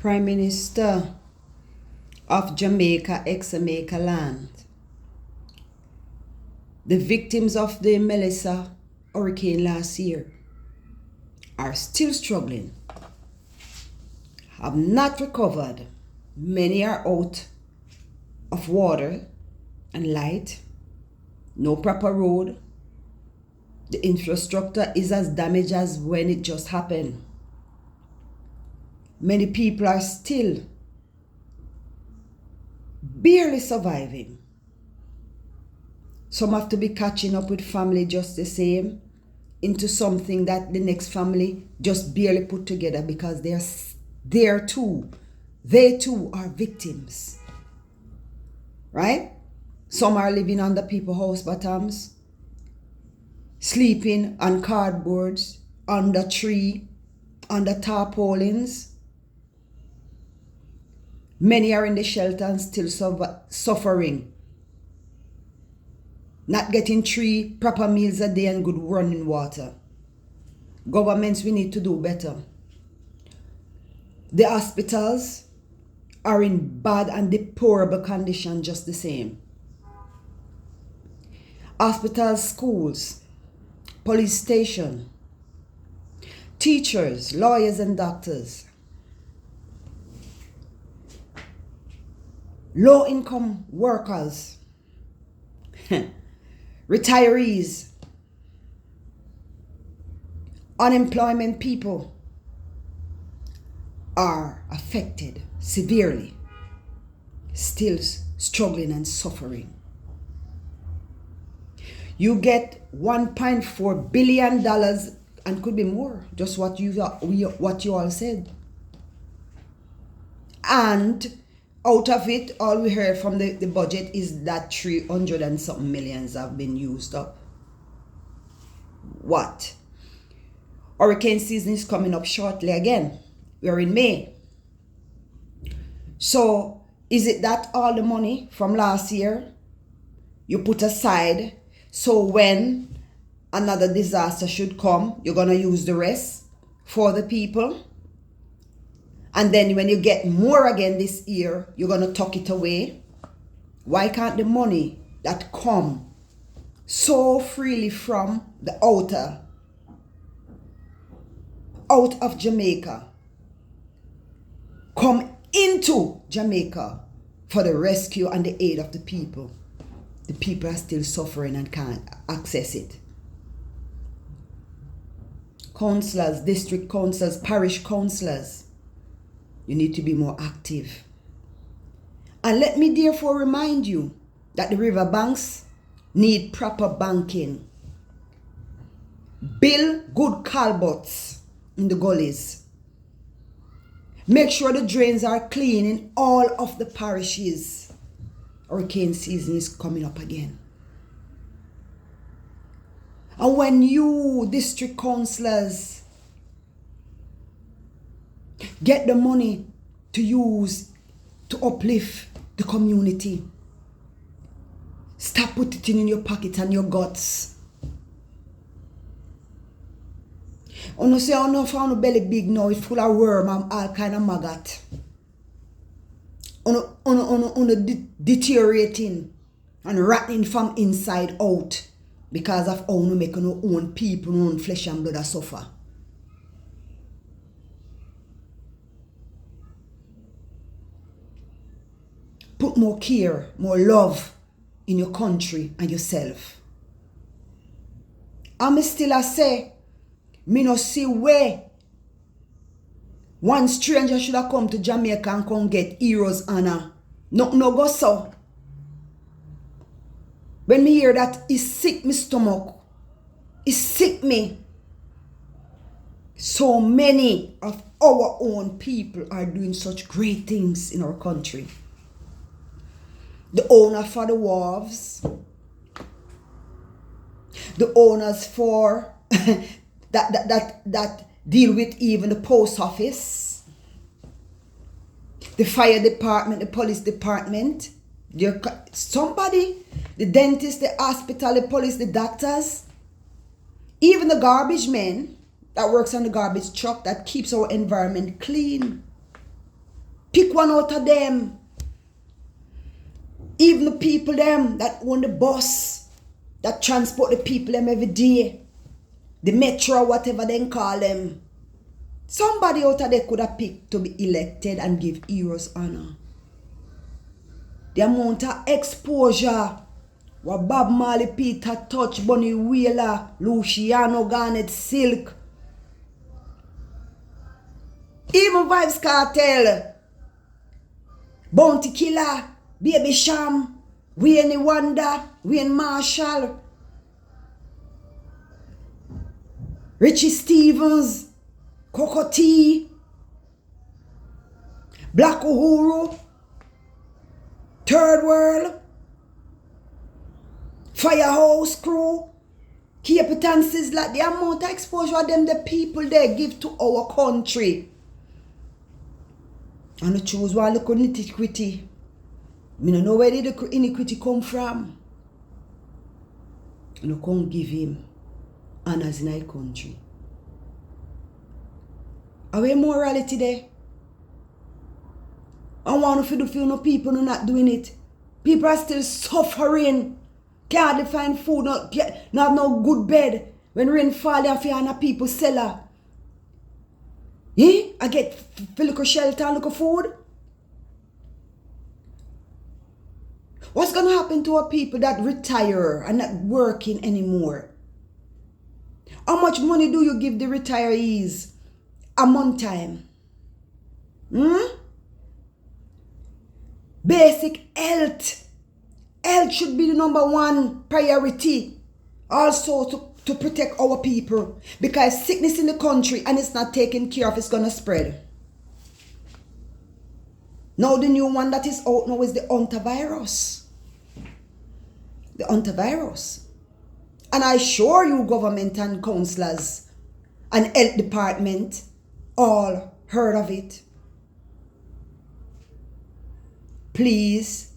Prime Minister of Jamaica, ex-Jamaica land. The victims of the Melissa hurricane last year are still struggling, have not recovered. Many are out of water and light, no proper road. The infrastructure is as damaged as when it just happened. Many people are still barely surviving. Some have to be catching up with family just the same into something that the next family just barely put together because they too are victims. Right? Some are living under people's house bottoms, sleeping on cardboards, under tree, under tarpaulins. Many are in the shelter and still suffering. Not getting 3 proper meals a day and good running water. Governments, we need to do better. The hospitals are in bad and deplorable condition just the same. Hospitals, schools, police station, teachers, lawyers and doctors, low-income workers, retirees, unemployment people are affected severely, still struggling and suffering. You get $1.4 billion and could be more, just what you all said. And out of it, all we heard from the budget is that 300 and something millions have been used up. What? Hurricane season is coming up shortly again. We're in May. So, is it that all the money from last year you put aside, so when another disaster should come, you're going to use the rest for the people? And then when you get more again this year, you're going to tuck it away? Why can't the money that come so freely from the out of Jamaica, come into Jamaica for the rescue and the aid of the people? The people are still suffering and can't access it. Councillors, district councillors, parish councillors, you need to be more active. And let me therefore remind you that the riverbanks need proper banking. Build good culverts in the gullies. Make sure the drains are clean in all of the parishes. Hurricane season is coming up again. And when you, district councillors, get the money to use to uplift the community, stop putting it in your pocket and your guts. You say, oh no, for your belly big now, it's full of worm and all kind of maggot. Deteriorating and rotting from inside out because of how you make your own people, your own flesh and blood suffer. Put more care, more love in your country and yourself. I'm still a say, me no see where one stranger should have come to Jamaica and come get heroes honor. No go so. When me hear that, it sick me stomach. It sick me. So many of our own people are doing such great things in our country. The owner for the wharves, the owners for that deal with even the post office, the fire department, the police department, somebody, the dentist, the hospital, the police, the doctors, even the garbage man that works on the garbage truck that keeps our environment clean. Pick one out of them. Even the people them that own the bus, that transport the people them every day. The metro, whatever they call them. Somebody out of there could have picked to be elected and give heroes honor. The amount of exposure what Bob Marley, Peter Touch, Bunny Wheeler, Luciano Garnett, Silk, even Vibes Cartel, Bounty Killer, Baby Sham, Wayne Wonder, Wayne Marshall, Richie Stevens, Coco T, Black Uhuru, Third World, Firehouse Crew, Capitan Sizzler, the amount of exposure them the people they give to our country. And I choose one look on iniquity. I don't know where did the iniquity come from. And I can't give him honors in our country. Are we morality there? I want to feel no people are not doing it. People are still suffering. Can't find food, not have no good bed. When rain fall, you feel on people cellar. I get feel like a shelter and look of food. What's gonna happen to our people that retire and not working anymore? How much money do you give the retirees a month time? Basic health. Health should be the number one priority. Also to protect our people. Because sickness in the country and it's not taken care of, it's going to spread. Now the new one that is out now is the hantavirus. The hantavirus. And I assure you, government and councillors and health department all heard of it. Please.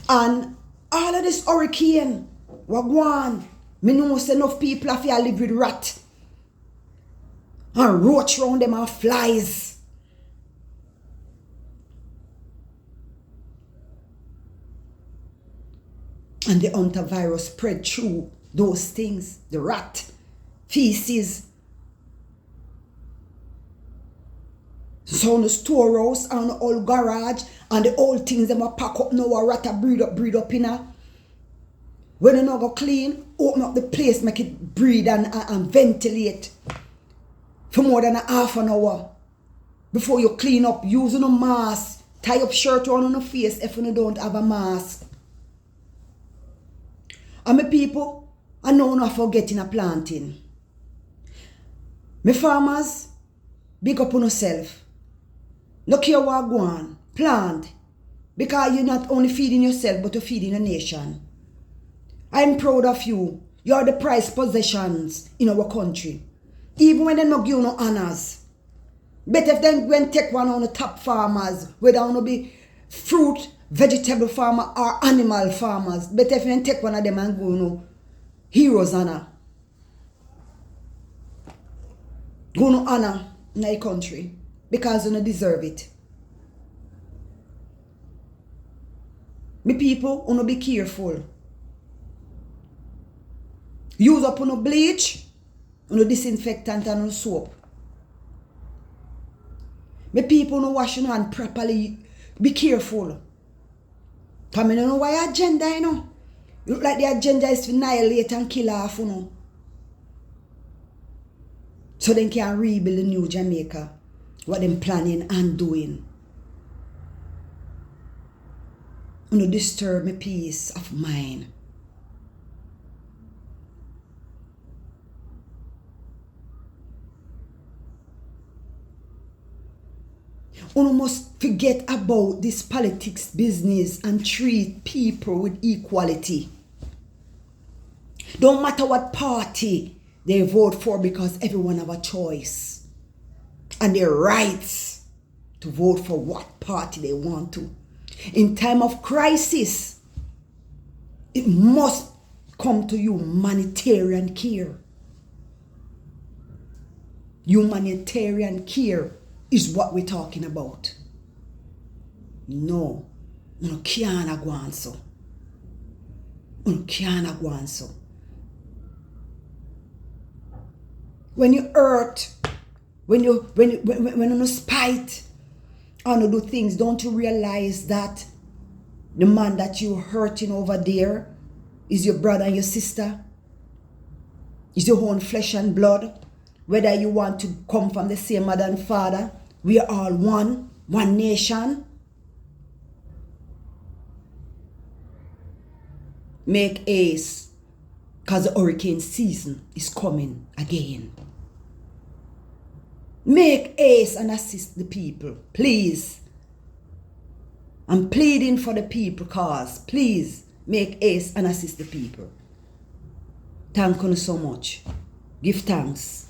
And all of this hurricane, wagwan, me know enough people have to live with rat. And roach round them and flies. And the hantavirus spread through those things, the rat, feces. So on the storehouse and the old garage and the old things them a pack up now a rat a breed up in a. When you not go clean, open up the place, make it breathe and ventilate for more than a half an hour. Before you clean up, using a mask, tie up shirt on your face if you don't have a mask. And my people, I know not forgetting a planting. My farmers, big up on yourself. Look here what go on. Plant. Because you're not only feeding yourself, but you're feeding a nation. I'm proud of you. You're the prized possessions in our country. Even when they not give you no honors. Better if they go and take one on the top farmers, whether they want to be fruit, vegetable farmer or animal farmers. Better if you take one of them and go no heroes honor. Go no honor in our country. Because you don't deserve it. Me people, you be careful. Use up on bleach, on disinfectant and on soap. Me people, no wash your hand properly. Be careful. Because I don't know why agenda, you know. You look like the agenda is to annihilate and kill off, you know. So they can rebuild the new Jamaica. What them planning and doing. You know, disturb my peace of mind. You must forget about this politics business and treat people with equality. Don't matter what party they vote for because everyone have a choice. And their rights to vote for what party they want to. In time of crisis, it must come to humanitarian care. Humanitarian care is what we're talking about. No, you can't go on so. You can't go on so. When you hurt, when you spite, and you do things, don't you realize that the man that you're hurting over there is your brother and your sister? Is your own flesh and blood? Whether you want to come from the same mother and father, we are all one nation. Make haste, because the hurricane season is coming again. Make haste and assist the people, please. I'm pleading for the people, cause please make haste and assist the people. Thank you so much. Give thanks.